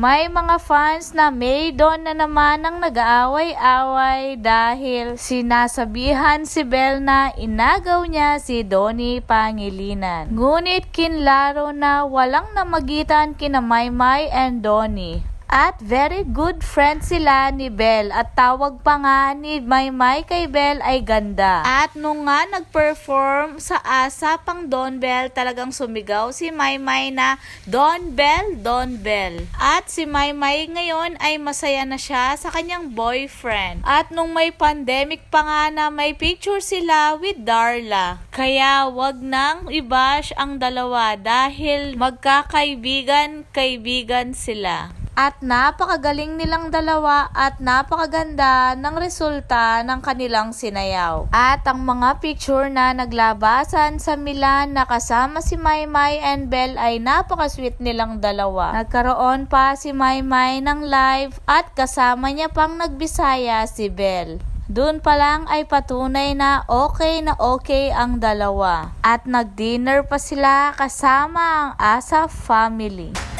May mga fans na May Dawn na naman ang nag-aaway-away dahil sinasabihan si Belle na inagaw niya si Donnie Pangilinan. Ngunit kinlaro na walang namagitan kina Maymay and Donnie. At very good friends sila ni Belle at tawag pa nga ni Maymay kay Belle ay ganda. At nung nga nag-perform sa ASA pang Don Belle, talagang sumigaw si Maymay na Don Belle, Don Belle. At si Maymay ngayon ay masaya na siya sa kanyang boyfriend. At nung may pandemic pa nga na may picture sila with Darla. Kaya wag nang i-bash ang dalawa dahil magkakaibigan sila. At napakagaling nilang dalawa at napakaganda ng resulta ng kanilang sinayaw. At ang mga picture na naglabasan sa Milan na kasama si Maymay and Belle ay napakasweet nilang dalawa. Nagkaroon pa si Maymay ng live at kasama niya pang nagbisaya si Belle. Doon pa lang ay patunay na okay ang dalawa. At nag-dinner pa sila kasama ang ASA family.